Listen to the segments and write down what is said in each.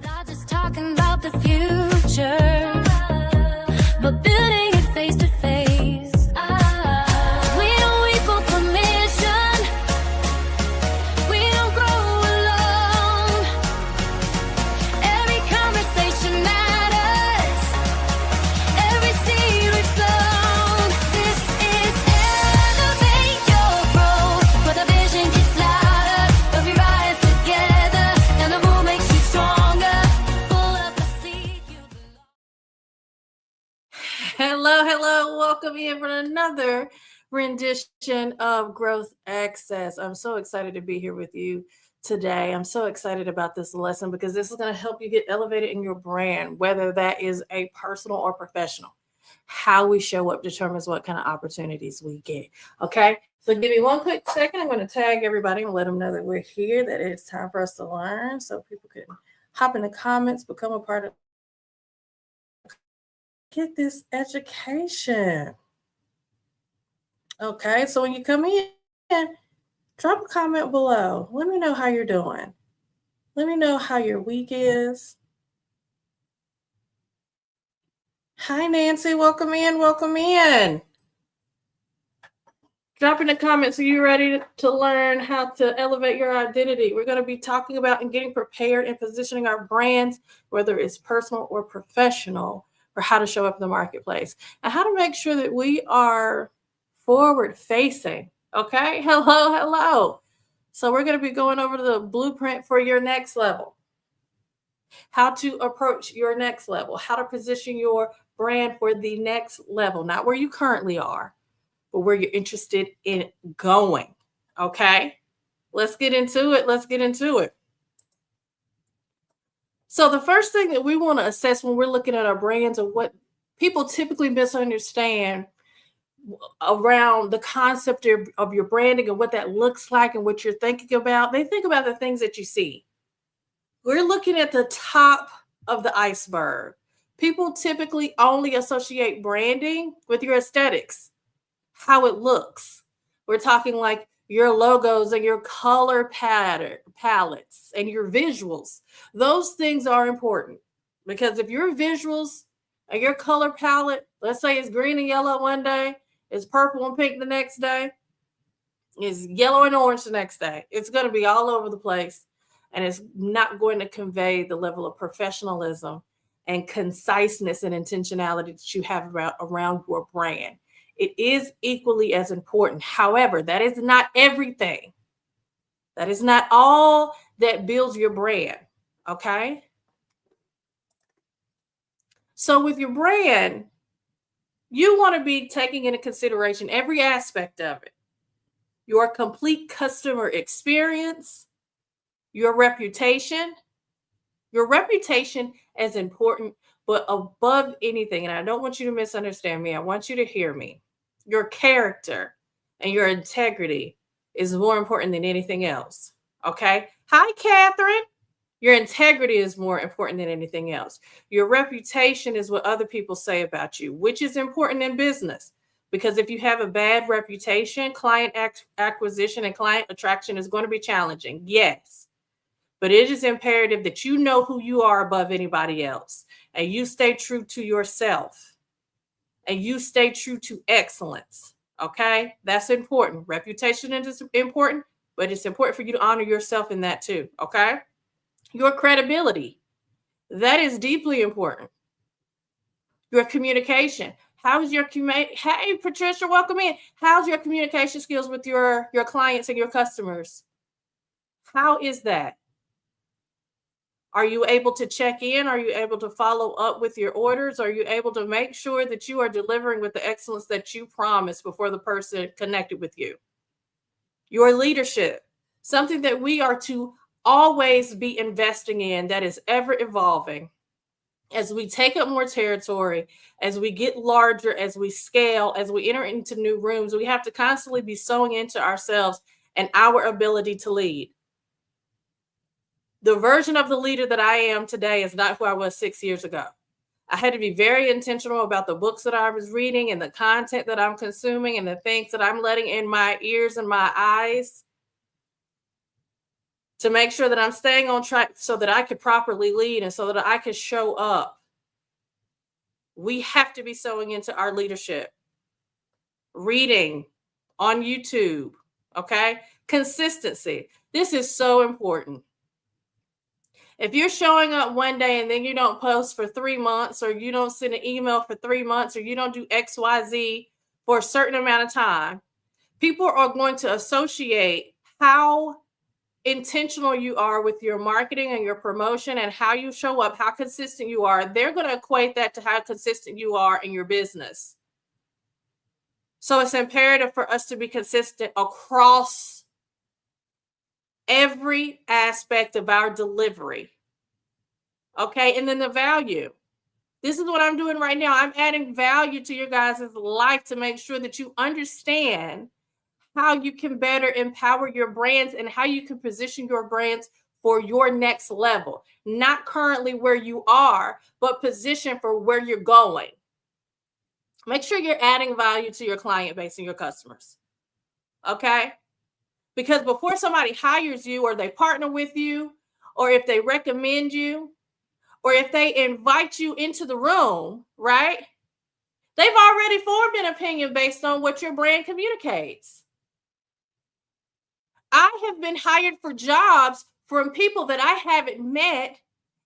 Not just talking about the future, but building it face to face. We don't equal permission. We don't grow alone. Every conversation matters. Every seed we've sown. This is elevate your growth, where the vision gets louder, but we rise together, and the move makes you stronger. Pull up a seat you belong. Hello. Welcome in for another rendition of Growth Access. I'm so excited to be here with you today. I'm so excited about this lesson because this is going to help you get elevated in your brand, whether that is a personal or professional. How we show up determines what kind of opportunities we get. Okay. So give me one quick second. I'm going to tag everybody and let them know that we're here, that it's time for us to learn so people can hop in the comments, become a part of get this education. Okay, so when you come in, drop a comment below. Let me know how you're doing. Let me know how your week is. Hi, Nancy. Welcome in. Drop in the comments. Are you ready to learn how to elevate your identity? We're going to be talking about and getting prepared and positioning our brands, whether it's personal or professional, for how to show up in the marketplace and how to make sure that we are forward facing. Okay. Hello. So we're going to be going over the blueprint for your next level, how to approach your next level, how to position your brand for the next level, not where you currently are, but where you're interested in going. Okay. Let's get into it. So the first thing that we want to assess when we're looking at our brands and what people typically misunderstand around the concept of your branding and what that looks like and what you're thinking about, they think about the things that you see. We're looking at the top of the iceberg. People typically only associate branding with your aesthetics, how it looks. We're talking like your logos and your color palettes and your visuals. Those things are important because if your visuals and your color palette, let's say it's green and yellow one day, it's purple and pink the next day, it's yellow and orange the next day, it's going to be all over the place, and it's not going to convey the level of professionalism and conciseness and intentionality that you have around your brand. It is equally as important. However, that is not everything. That is not all that builds your brand. Okay. So with your brand, you want to be taking into consideration every aspect of it. Your complete customer experience, your reputation. Your reputation is important, but above anything, and I don't want you to misunderstand me, I want you to hear me. Your character and your integrity is more important than anything else. Okay. Hi, Catherine. Your integrity is more important than anything else. Your reputation is what other people say about you, which is important in business. Because if you have a bad reputation, client acquisition and client attraction is going to be challenging. Yes. But it is imperative that you know who you are above anybody else, and you stay true to yourself, and you stay true to excellence. Okay. That's important. Reputation is important, but it's important for you to honor yourself in that too. Okay. Your credibility. That is deeply important. Your communication. How's your Hey, Patricia, welcome in. How's your communication skills with your clients and your customers? How is that? Are you able to check in? Are you able to follow up with your orders? Are you able to make sure that you are delivering with the excellence that you promised before the person connected with you? Your leadership, something that we are to always be investing in, that is ever evolving. As we take up more territory, as we get larger, as we scale, as we enter into new rooms, we have to constantly be sowing into ourselves and our ability to lead. The version of the leader that I am today is not who I was 6 years ago. I had to be very intentional about the books that I was reading and the content that I'm consuming and the things that I'm letting in my ears and my eyes to make sure that I'm staying on track so that I could properly lead and so that I could show up. We have to be sewing into our leadership. Reading on YouTube, okay? Consistency. This is so important. If you're showing up one day and then you don't post for 3 months, or you don't send an email for 3 months, or you don't do XYZ for a certain amount of time, people are going to associate how intentional you are with your marketing and your promotion and how you show up, how consistent you are. They're going to equate that to how consistent you are in your business. So it's imperative for us to be consistent across every aspect of our delivery. Okay. And then the value. This is what I'm doing right now. I'm adding value to your guys' life to make sure that you understand how you can better empower your brands and how you can position your brands for your next level. Not currently where you are, but position for where you're going. Make sure you're adding value to your client base and your customers. Okay? Because before somebody hires you, or they partner with you, or if they recommend you, or if they invite you into the room, right? They've already formed an opinion based on what your brand communicates. I have been hired for jobs from people that I haven't met,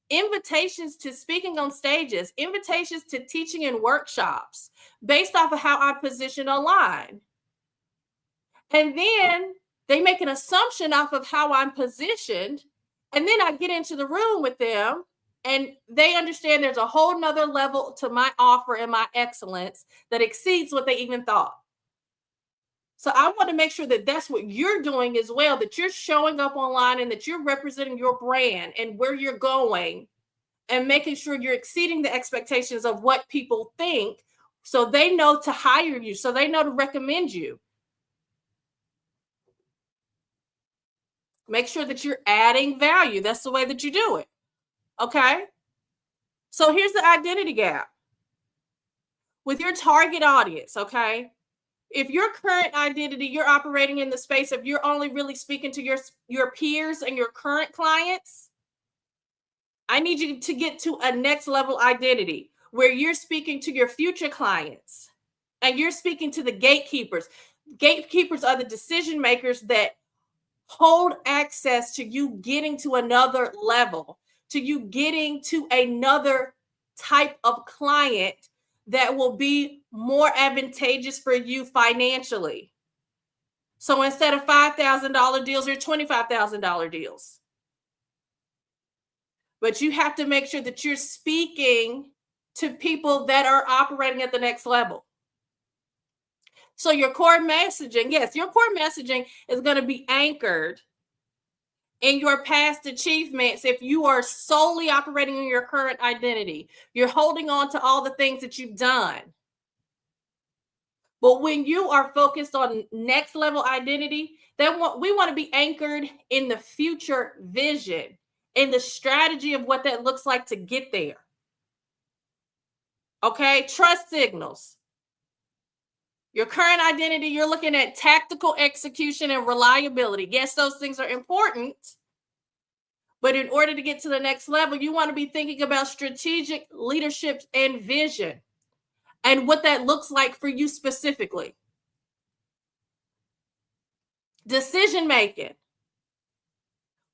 invitations to speaking on stages, invitations to teaching in workshops based off of how I position online. And then they make an assumption off of how I'm positioned. And then I get into the room with them and they understand there's a whole nother level to my offer and my excellence that exceeds what they even thought. So I want to make sure that that's what you're doing as well, that you're showing up online and that you're representing your brand and where you're going and making sure you're exceeding the expectations of what people think so they know to hire you, so they know to recommend you. Make sure that you're adding value. That's the way that you do it. Okay? So here's the identity gap with your target audience, okay? If your current identity, you're operating in the space of you're only really speaking to your peers and your current clients, I need you to get to a next level identity where you're speaking to your future clients and you're speaking to the gatekeepers. Gatekeepers are the decision makers that hold access to you getting to another level, to you getting to another type of client that will be more advantageous for you financially. So instead of $5,000 deals, they're $25,000 deals. But you have to make sure that you're speaking to people that are operating at the next level. So your core messaging, yes, your core messaging is going to be anchored in your past achievements. If you are solely operating in your current identity, you're holding on to all the things that you've done. But when you are focused on next level identity, then we want to be anchored in the future vision, in the strategy of what that looks like to get there. Okay, trust signals. Your current identity, you're looking at tactical execution and reliability. Yes, those things are important. But in order to get to the next level, you want to be thinking about strategic leadership and vision and what that looks like for you specifically. Decision making.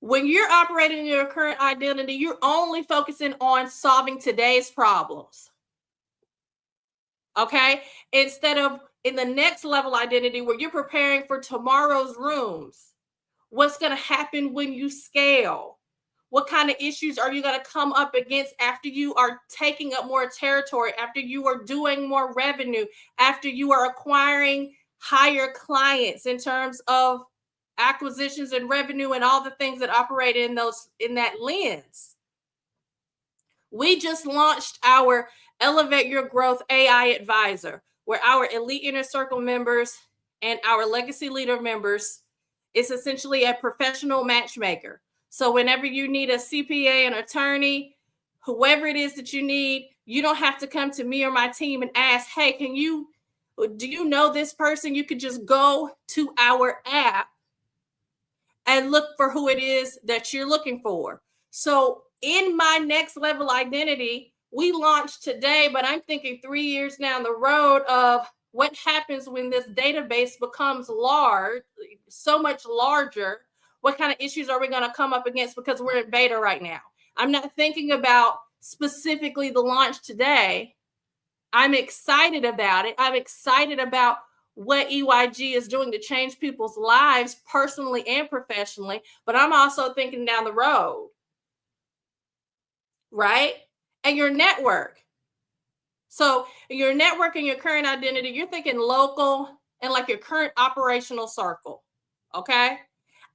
When you're operating in your current identity, you're only focusing on solving today's problems. Okay? Instead of in the next level identity where you're preparing for tomorrow's rooms. What's going to happen when you scale? What kind of issues are you going to come up against after you are taking up more territory, after you are doing more revenue, after you are acquiring higher clients in terms of acquisitions and revenue and all the things that operate in that lens? We just launched our Elevate Your Growth AI Advisor, where our Elite Inner Circle members and our Legacy Leader members is essentially a professional matchmaker. So whenever you need a CPA, an attorney, whoever it is that you need, you don't have to come to me or my team and ask, hey, do you know this person? You could just go to our app and look for who it is that you're looking for. So in my next level identity, we launched today, but I'm thinking 3 years down the road of what happens when this database becomes large, so much larger. What kind of issues are we going to come up against, because we're in beta right now? I'm not thinking about specifically the launch today. I'm excited about it. I'm excited about what EYG is doing to change people's lives personally and professionally, but I'm also thinking down the road, right? And your network. So your network and your current identity, you're thinking local and like your current operational circle, okay?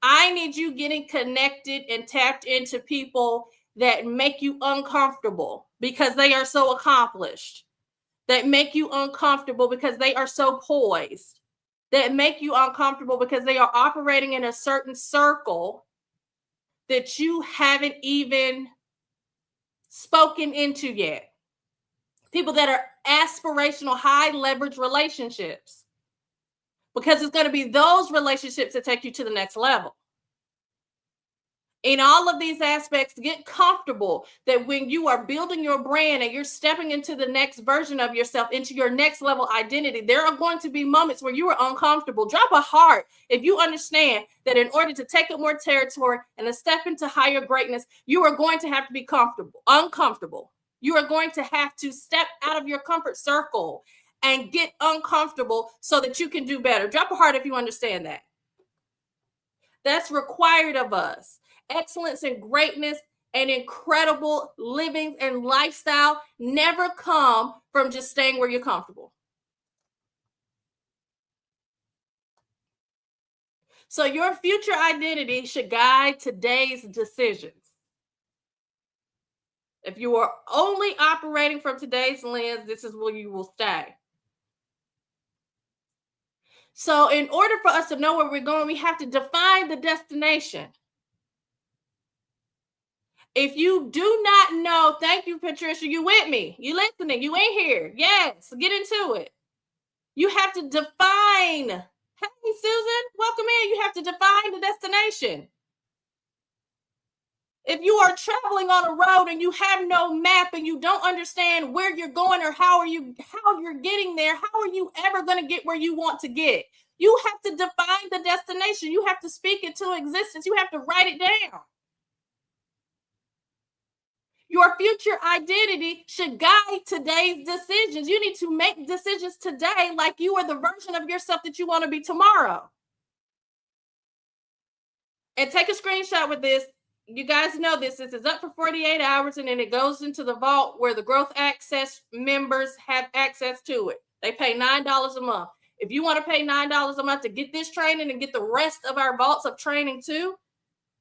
I need you getting connected and tapped into people that make you uncomfortable because they are so accomplished, that make you uncomfortable because they are so poised, that make you uncomfortable because they are operating in a certain circle that you haven't even spoken into yet. People that are aspirational, high leverage relationships, because it's going to be those relationships that take you to the next level. In all of these aspects, get comfortable that when you are building your brand and you're stepping into the next version of yourself, into your next level identity, there are going to be moments where you are uncomfortable. Drop a heart if you understand that in order to take up more territory and to step into higher greatness, you are going to have to be uncomfortable. You are going to have to step out of your comfort circle and get uncomfortable so that you can do better. Drop a heart if you understand that. That's required of us. Excellence and greatness and incredible living and lifestyle never come from just staying where you're comfortable. So your future identity should guide today's decisions. If you are only operating from today's lens, this is where you will stay. So in order for us to know where we're going, we have to define the destination. If you do not know, thank you, Patricia, you with me. You listening, you in here. Yes, get into it. You have to define. Hey, Susan, welcome in. You have to define the destination. If you are traveling on a road and you have no map and you don't understand where you're going or how you're getting there, how are you ever going to get where you want to get? You have to define the destination. You have to speak it to existence. You have to write it down. Your future identity should guide today's decisions. You need to make decisions today like you are the version of yourself that you want to be tomorrow. And take a screenshot with this. You guys know this. This is up for 48 hours, and then it goes into the vault where the Growth Access members have access to it. They pay $9 a month. If you want to pay $9 a month to get this training and get the rest of our vaults of training too,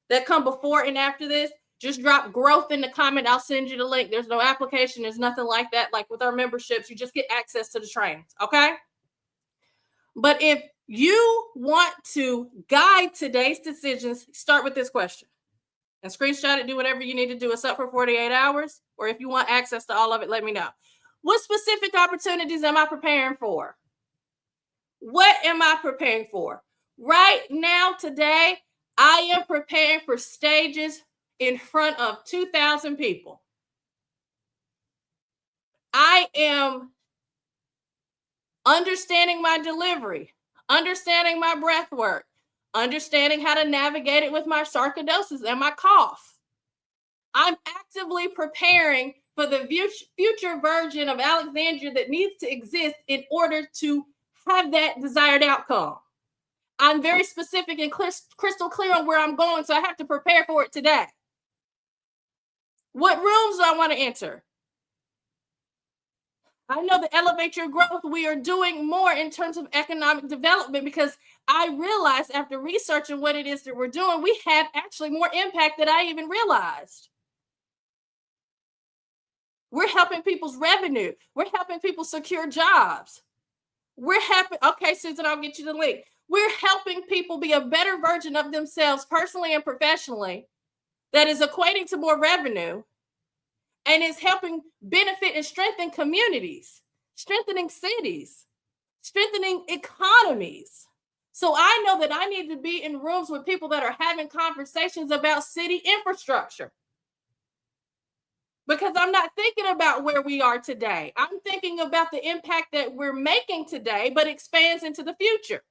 that come before and after this, just drop growth in the comment. I'll send you the link. There's no application. There's nothing like that. Like with our memberships, you just get access to the trainings. Okay. But if you want to guide today's decisions, start with this question and screenshot it. Do whatever you need to do. It's up for 48 hours. Or if you want access to all of it, let me know. What specific opportunities am I preparing for? What am I preparing for? Right now, today, I am preparing for stages in front of 2,000 people. I am understanding my delivery, understanding my breath work, understanding how to navigate it with my sarcoidosis and my cough. I'm actively preparing for the future version of Alexandria that needs to exist in order to have that desired outcome. I'm very specific and crystal clear on where I'm going, so I have to prepare for it today. What rooms do I want to enter? I know that Elevate Your Growth, we are doing more in terms of economic development because I realized after researching what it is that we're doing, we had actually more impact than I even realized. We're helping people's revenue. We're helping people secure jobs. We're helping, okay, Susan, I'll get you the link. We're helping people be a better version of themselves personally and professionally that is equating to more revenue and is helping benefit and strengthen communities, strengthening cities, strengthening economies. So I know that I need to be in rooms with people that are having conversations about city infrastructure. Because I'm not thinking about where we are today. I'm thinking about the impact that we're making today, but expands into the future.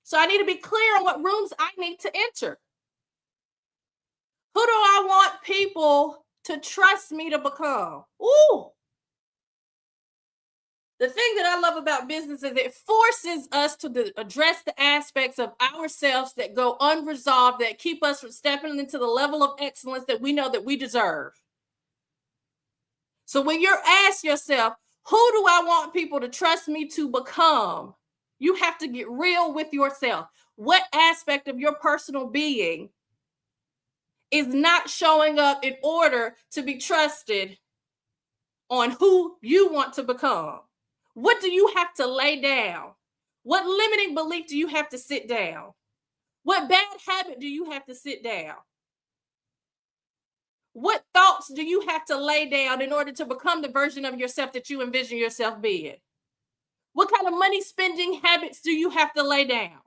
So I need to be clear on what rooms I need to enter. Who do I want people to trust me to become? Ooh. The thing that I love about business is it forces us to address the aspects of ourselves that go unresolved, that keep us from stepping into the level of excellence that we know that we deserve. So when you're asked yourself, who do I want people to trust me to become? You have to get real with yourself. What aspect of your personal being is not showing up in order to be trusted on who you want to become? What do you have to lay down? What limiting belief do you have to sit down? What bad habit do you have to sit down? What thoughts do you have to lay down in order to become the version of yourself that you envision yourself being? What kind of money spending habits do you have to lay down?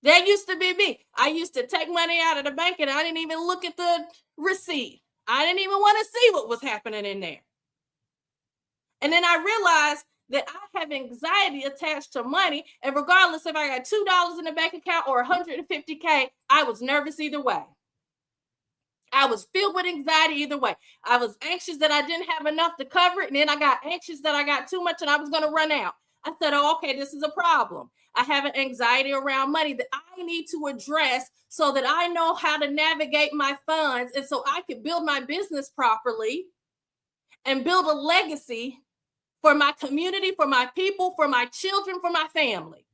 That used to be me. I used to take money out of the bank and I didn't even look at the receipt. I didn't even want to see what was happening in there. And then I realized that I have anxiety attached to money. And regardless if I got $2 in the bank account or 150K, I was nervous either way. I was filled with anxiety either way. I was anxious that I didn't have enough to cover it. And then I got anxious that I got too much and I was going to run out. I said, oh, okay, this is a problem. I have an anxiety around money that I need to address so that I know how to navigate my funds and so I can build my business properly and build a legacy for my community, for my people, for my children, for my family.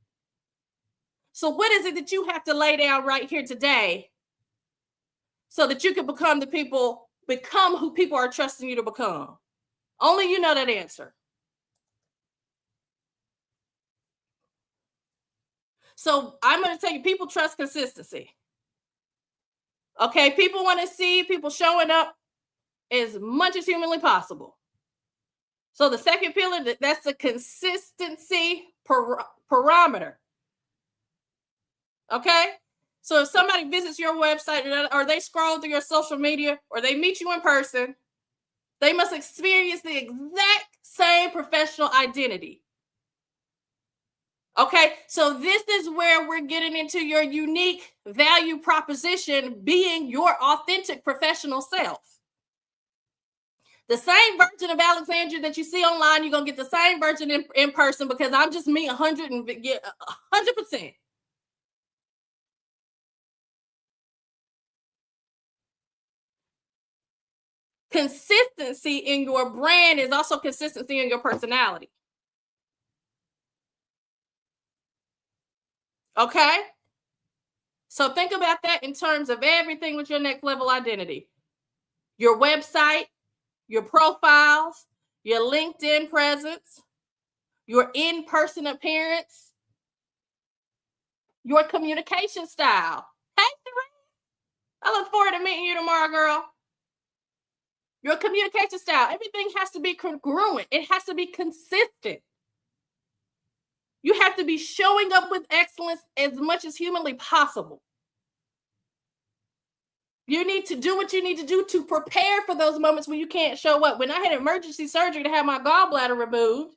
So what is it that you have to lay down right here today so that you can become who people are trusting you to become? Only you know that answer. So I'm going to tell you, people trust consistency. Okay, people want to see people showing up as much as humanly possible. So the second pillar, that's the consistency parameter. Okay, so if somebody visits your website or they scroll through your social media or they meet you in person, they must experience the exact same professional identity. Okay, so this is where we're getting into your unique value proposition being your authentic professional self. The same version of Alexandria that you see online, you're going to get the same version in person because I'm just me 100%. Consistency in your brand is also consistency in your personality. Okay? So think about that in terms of everything with your next level identity. Your website, your profiles, your LinkedIn presence, your in-person appearance, your communication style. Hey, I look forward to meeting you tomorrow, girl. Your communication style, everything has to be congruent. It has to be consistent. You have to be showing up with excellence as much as humanly possible. You need to do what you need to do to prepare for those moments when you can't show up. When I had emergency surgery to have my gallbladder removed,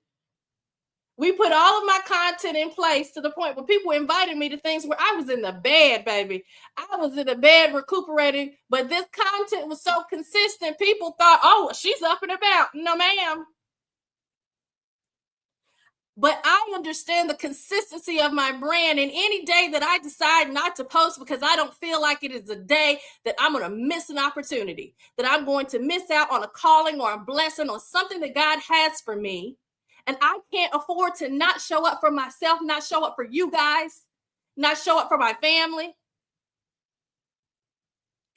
we put all of my content in place to the point where people invited me to things where I was in the bed, baby. I was in the bed recuperating, but this content was so consistent. People thought, oh, she's up and about. No, ma'am. But I understand the consistency of my brand. And any day that I decide not to post because I don't feel like it is a day that I'm going to miss an opportunity, that I'm going to miss out on a calling or a blessing or something that God has for me, and I can't afford to not show up for myself, not show up for you guys, not show up for my family.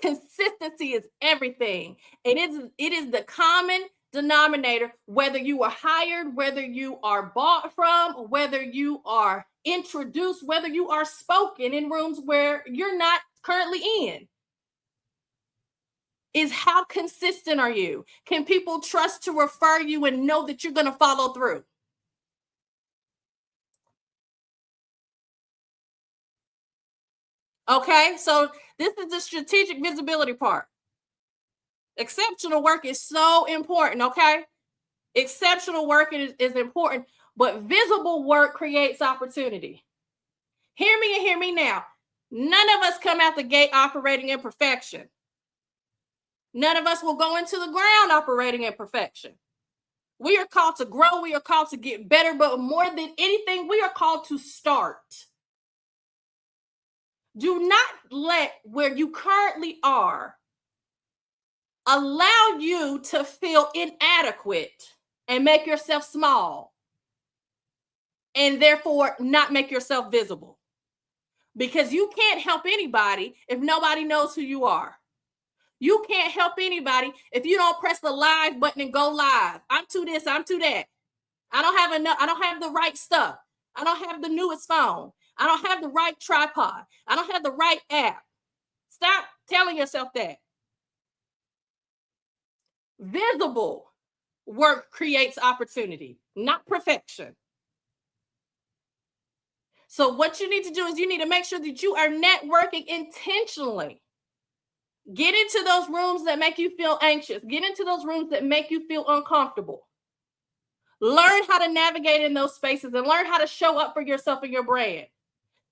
Consistency is everything. It is the common denominator, whether you are hired, whether you are bought from, whether you are introduced, whether you are spoken in rooms where you're not currently in. Is how consistent are you? Can people trust to refer you and know that you're going to follow through? Okay, so this is the strategic visibility part. Exceptional work is so important, okay? Exceptional work is important, but visible work creates opportunity. Hear me and hear me now. None of us come out the gate operating in perfection. None of us will go into the ground operating in perfection. We are called to grow. We are called to get better, but more than anything, we are called to start. Do not let where you currently are allow you to feel inadequate and make yourself small, and therefore not make yourself visible. Because you can't help anybody if nobody knows who you are. You can't help anybody if you don't press the live button and go live. I'm to this, I'm to that. I don't have enough, I don't have the right stuff. I don't have the newest phone. I don't have the right tripod. I don't have the right app. Stop telling yourself that. Visible work creates opportunity, not perfection. So what you need to do is you need to make sure that you are networking intentionally. Get into those rooms that make you feel anxious. Get into those rooms that make you feel uncomfortable. Learn how to navigate in those spaces and learn how to show up for yourself and your brand.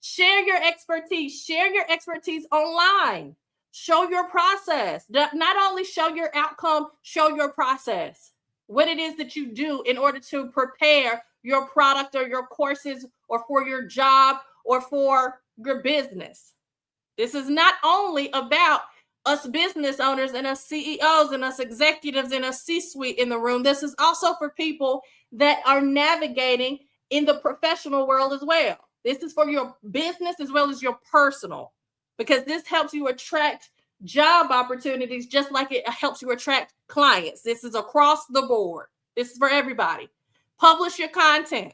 Share your expertise. Share your expertise online. Show your process. Not only show your outcome, show your process. What it is that you do in order to prepare your product or your courses or for your job or for your business. This is not only about us business owners and us CEOs and us executives and us C-suite in the room. This is also for people that are navigating in the professional world as well. This is for your business as well as your personal, because this helps you attract job opportunities just like it helps you attract clients. This is across the board. This is for everybody. Publish your content.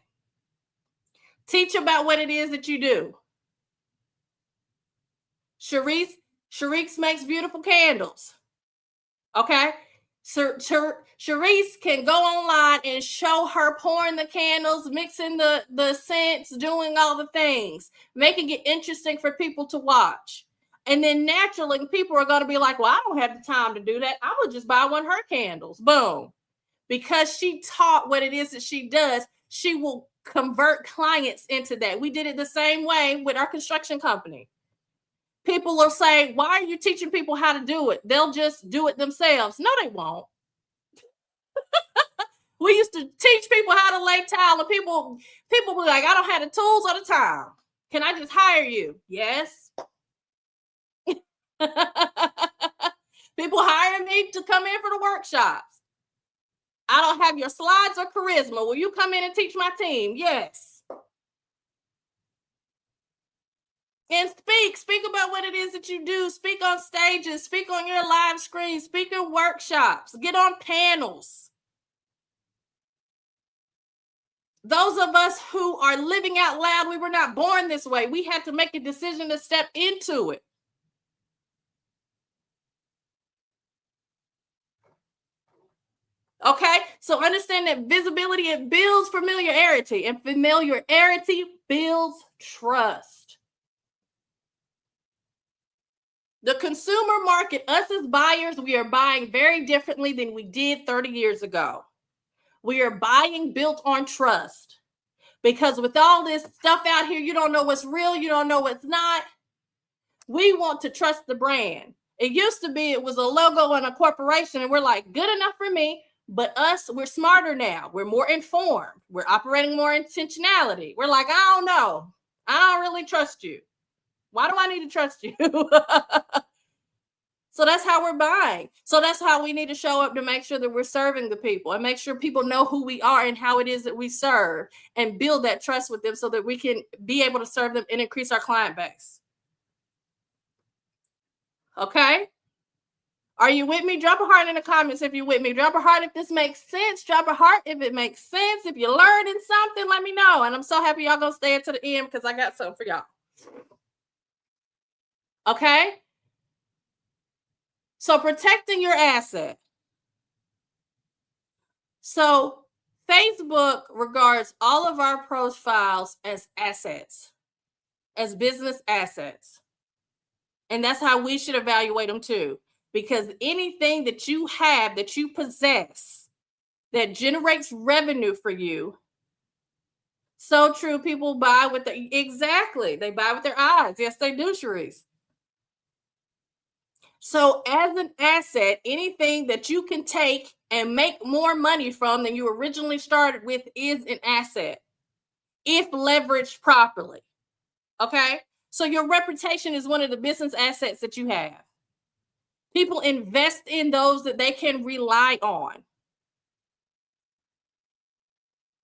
Teach about what it is that you do. Sharice makes beautiful candles. Okay? Sharice can go online and show her pouring the candles, mixing the scents, doing all the things, making it interesting for people to watch. And then naturally, people are going to be like, well, I don't have the time to do that. I would just buy one of her candles. Boom. Because she taught what it is that she does, she will convert clients into that. We did it the same way with our construction company. People will say, why are you teaching people how to do it? They'll just do it themselves. No, they won't. We used to teach people how to lay tile, and people were like, I don't have the tools or the time. Can I just hire you? Yes. People hire me to come in for the workshops. I don't have your slides or charisma. Will you come in and teach my team? Yes. And speak about what it is that you do. Speak on stages, speak on your live screen, speak in workshops, get on panels. Those of us who are living out loud, we were not born this way. We had to make a decision to step into it. Okay, so understand that visibility, it builds familiarity, and familiarity builds trust. The consumer market, us as buyers, we are buying very differently than we did 30 years ago. We are buying built on trust, because with all this stuff out here, you don't know what's real, you don't know what's not. We want to trust the brand. It used to be it was a logo and a corporation, and we're like, good enough for me. But us, we're smarter now. We're more informed. We're operating more intentionality. We're like, I don't know. I don't really trust you. Why do I need to trust you? So that's how we're buying. So that's how we need to show up to make sure that we're serving the people and make sure people know who we are and how it is that we serve, and build that trust with them so that we can be able to serve them and increase our client base. Okay? Are you with me? Drop a heart in the comments if you're with me. Drop a heart if this makes sense. Drop a heart if it makes sense. If you're learning something, let me know. And I'm so happy y'all gonna stay until the end, because I got something for y'all. Okay? So protecting your asset. So Facebook regards all of our profiles as assets, as business assets. And that's how we should evaluate them too. Because anything that you have, that you possess, that generates revenue for you. So true. People buy with exactly. They buy with their eyes. Yes, they do, Cherise. So as an asset, anything that you can take and make more money from than you originally started with is an asset if leveraged properly. Okay. So your reputation is one of the business assets that you have. People invest in those that they can rely on.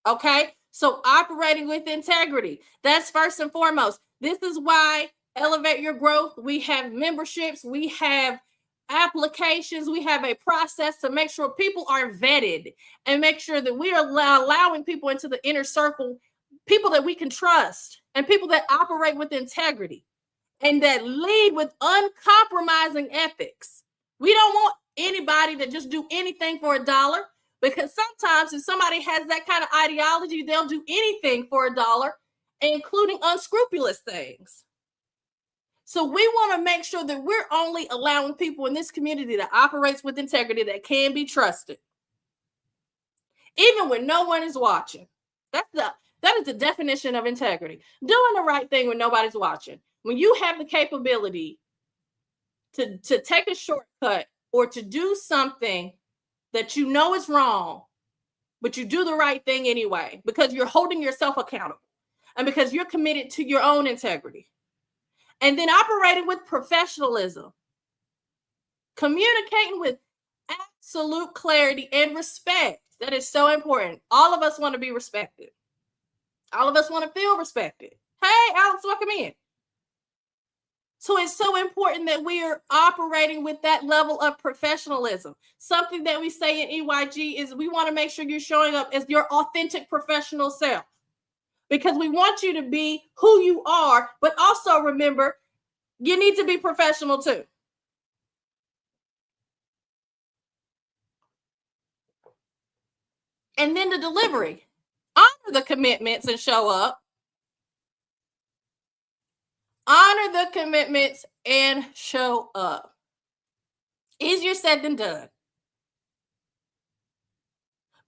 Okay. So operating with integrity, that's first and foremost. This is why Elevate Your Growth, we have memberships, we have applications, we have a process to make sure people are vetted and make sure that we are allowing people into the inner circle, people that we can trust and people that operate with integrity and that lead with uncompromising ethics. We don't want anybody to just do anything for $1, because sometimes if somebody has that kind of ideology, they'll do anything for $1, including unscrupulous things. So we want to make sure that we're only allowing people in this community that operates with integrity, that can be trusted, even when no one is watching. That is the definition of integrity. Doing the right thing when nobody's watching. When you have the capability to take a shortcut or to do something that you know is wrong, but you do the right thing anyway, because you're holding yourself accountable and because you're committed to your own integrity. And then operating with professionalism, communicating with absolute clarity and respect. That is so important. All of us want to be respected. All of us want to feel respected. Hey, Alex, welcome in. So it's so important that we are operating with that level of professionalism. Something that we say in EYG is we want to make sure you're showing up as your authentic professional self, because we want you to be who you are, but also remember, you need to be professional too. And then the delivery. Honor the commitments and show up. Honor the commitments and show up. Easier said than done.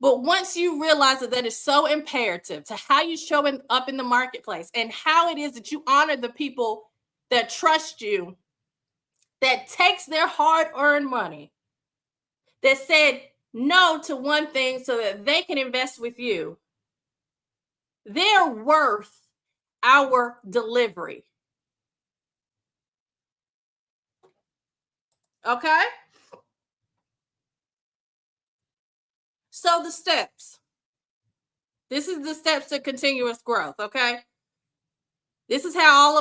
But once you realize that that is so imperative to how you show up in the marketplace and how it is that you honor the people that trust you, that takes their hard-earned money, that said no to one thing so that they can invest with you, they're worth our delivery. Okay? So the steps. This is the steps to continuous growth, okay? This is how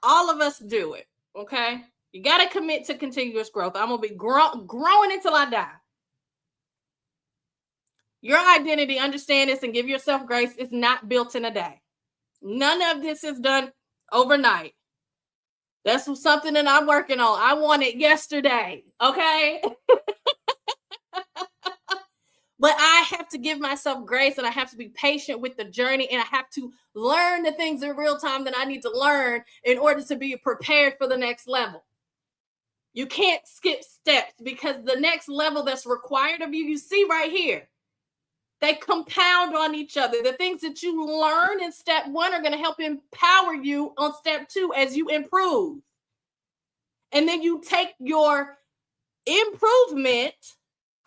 all of us do it, okay? You got to commit to continuous growth. I'm going to be growing until I die. Your identity, understand this and give yourself grace, is not built in a day. None of this is done overnight. That's something that I'm working on. I want it yesterday, okay? But I have to give myself grace and I have to be patient with the journey, and I have to learn the things in real time that I need to learn in order to be prepared for the next level. You can't skip steps, because the next level that's required of you, you see right here, they compound on each other. The things that you learn in step 1 are going to help empower you on step 2 as you improve. And then you take your improvement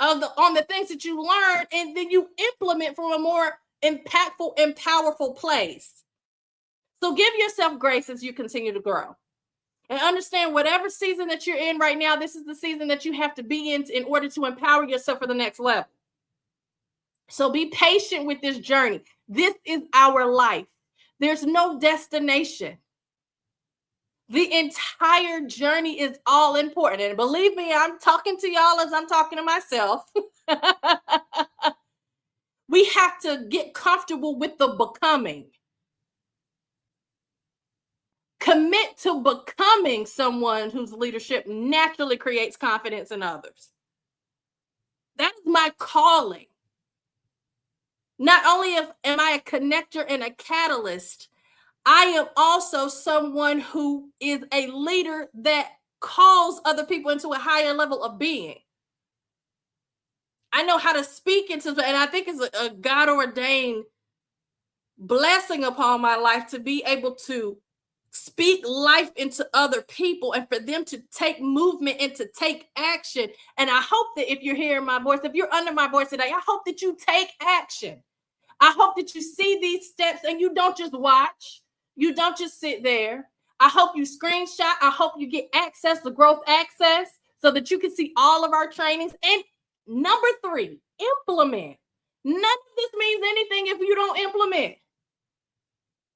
on the things that you learn, and then you implement from a more impactful and powerful place. So give yourself grace as you continue to grow. And understand whatever season that you're in right now, this is the season that you have to be in order to empower yourself for the next level. So be patient with this journey. This is our life. There's no destination. The entire journey is all important. And believe me, I'm talking to y'all as I'm talking to myself. We have to get comfortable with the becoming. Commit to becoming someone whose leadership naturally creates confidence in others. That's my calling. Not only am I a connector and a catalyst, I am also someone who is a leader that calls other people into a higher level of being. I know how to speak into, and I think it's a God ordained blessing upon my life to be able to speak life into other people and for them to take movement and to take action. And I hope that if you're hearing my voice, if you're under my voice today, I hope that you take action. I hope that you see these steps and you don't just watch, you don't just sit there. I hope you screenshot. I hope you get access to Growth Access so that you can see all of our trainings. And number 3, implement. None of this means anything if you don't implement.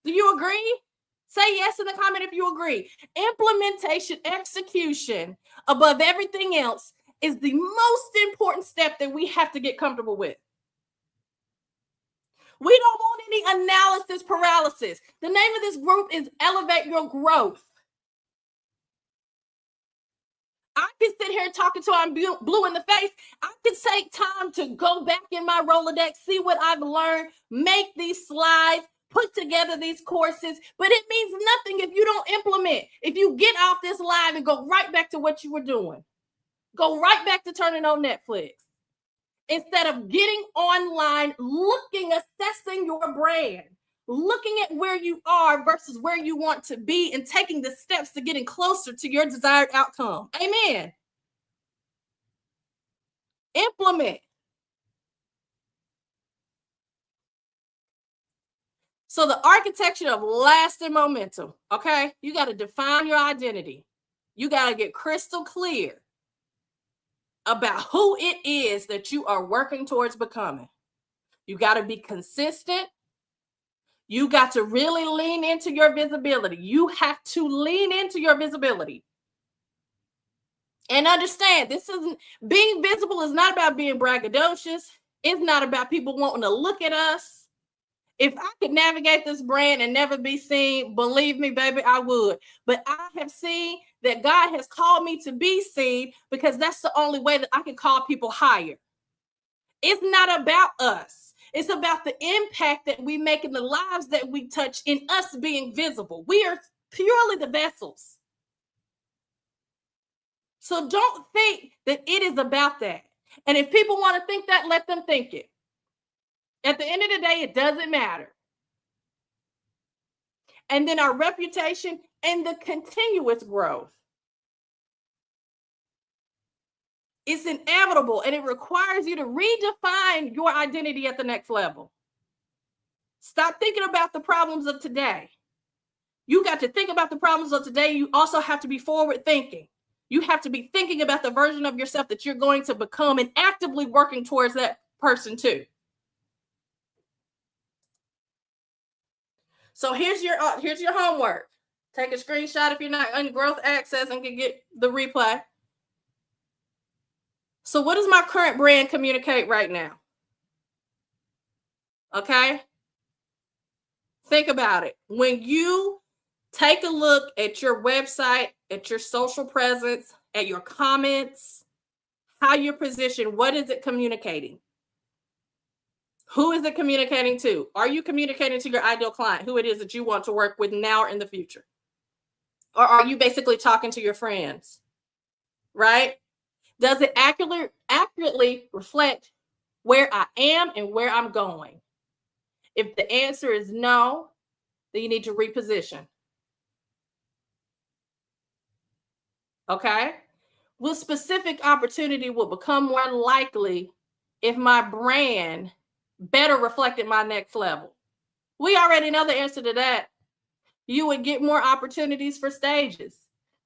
Do you agree? Say yes in the comment if you agree. Implementation, execution, above everything else, is the most important step that we have to get comfortable with. We don't want any analysis paralysis. The name of this group is Elevate Your Growth. I can sit here talking till I'm blue in the face. I can take time to go back in my Rolodex, see what I've learned, make these slides, put together these courses, but it means nothing if you don't implement. If you get off this live and go right back to what you were doing, go right back to turning on Netflix, instead of getting online, looking, assessing your brand, looking at where you are versus where you want to be, and taking the steps to getting closer to your desired outcome. Amen. Implement. So the architecture of lasting momentum, okay? You got to define your identity. You got to get crystal clear about who it is that you are working towards becoming. You got to be consistent. You got to really lean into your visibility. You have to lean into your visibility. And understand, this isn't, being visible is not about being braggadocious. It's not about people wanting to look at us. If I could navigate this brand and never be seen, believe me, baby, I would. But I have seen that God has called me to be seen because that's the only way that I can call people higher. It's not about us. It's about the impact that we make in the lives that we touch in us being visible. We are purely the vessels. So don't think that it is about that. And if people want to think that, let them think it. At the end of the day, it doesn't matter. And then our reputation and the continuous growth. It's inevitable, and it requires you to redefine your identity at the next level. Stop thinking about the problems of today. You got to think about the problems of today. You also have to be forward thinking. You have to be thinking about the version of yourself that you're going to become and actively working towards that person too. So here's your homework. Take a screenshot if you're not on Growth Access and can get the replay. So what does my current brand communicate right now? Okay? Think about it. When you take a look at your website, at your social presence, at your comments, how you're positioned, what is it communicating? Who is it communicating to? Are you communicating to your ideal client, who it is that you want to work with now or in the future? Or are you basically talking to your friends? Right? Does it accurately reflect where I am and where I'm going? If the answer is no, then you need to reposition. Okay? Well, specific opportunity will become more likely if my brand better reflected my next level. We already know the answer to that. You would get more opportunities for stages.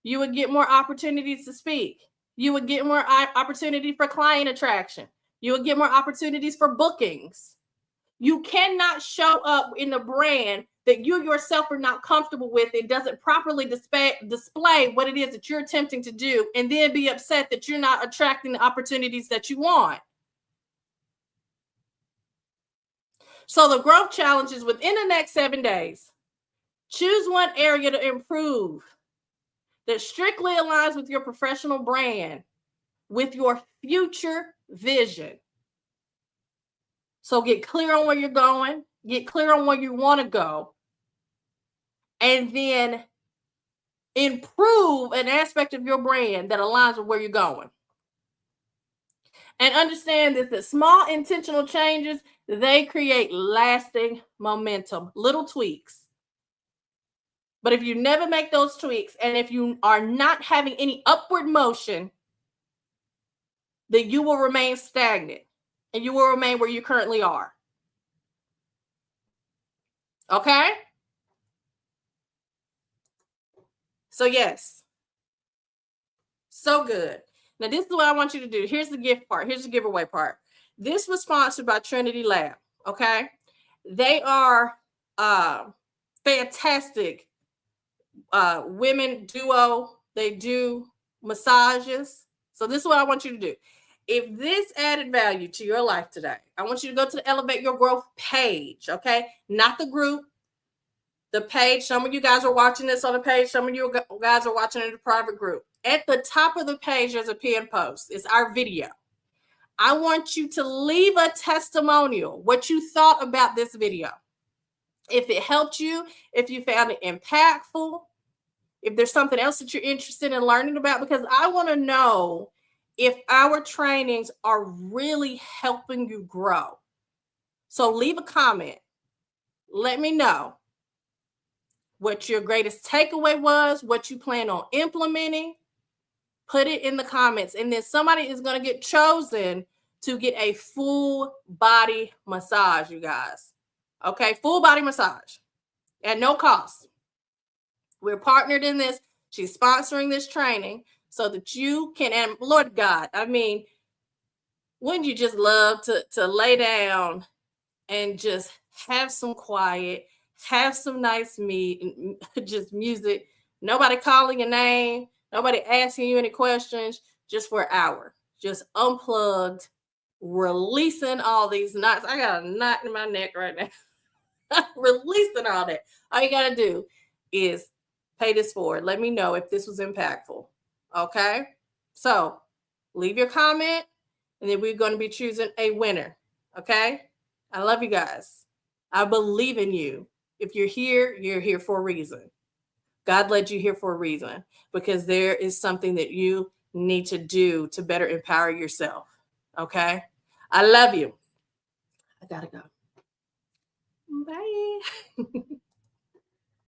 You would get more opportunities to speak. You would get more opportunity for client attraction. You would get more opportunities for bookings. You cannot show up in a brand that you yourself are not comfortable with. It doesn't properly display what it is that you're attempting to do, and then be upset that you're not attracting the opportunities that you want. So the growth challenge is within the next 7 days. Choose one area to improve that strictly aligns with your professional brand, with your future vision. So get clear on where you're going, get clear on where you want to go, and then improve an aspect of your brand that aligns with where you're going. And understand that the small intentional changes, they create lasting momentum, little tweaks. But if you never make those tweaks, and if you are not having any upward motion, then you will remain stagnant and you will remain where you currently are. Okay? So yes. So good. Now, this is what I want you to do. Here's the gift part. Here's the giveaway part. This was sponsored by Trinity Lab. Okay? They are fantastic women duo. They do massages. So this is what I want you to do. If this added value to your life today, I want you to go to the Elevate Your Growth page, okay? Not the group, the page. Some of you guys are watching this on the page. Some of you guys are watching it in the private group. At the top of the page, there's a pinned post. It's our video. I want you to leave a testimonial, what you thought about this video. If it helped you, if you found it impactful, if there's something else that you're interested in learning about, because I want to know if our trainings are really helping you grow. So leave a comment. Let me know what your greatest takeaway was, what you plan on implementing. Put it in the comments. And then somebody is going to get chosen to get a full body massage, you guys. Okay, full body massage at no cost. We're partnered in this. She's sponsoring this training so that you can, and Lord God, I mean, wouldn't you just love to lay down and just have some quiet, have some nice just music, nobody calling your name, nobody asking you any questions, just for an hour, just unplugged, releasing all these knots. I got a knot in my neck right now. Releasing all that. All you got to do is pay this forward. Let me know if this was impactful. Okay? So leave your comment, and then we're going to be choosing a winner. Okay? I love you guys. I believe in you. If you're here for a reason. God led you here for a reason, because there is something that you need to do to better empower yourself. Okay? I love you. I gotta go. Bye.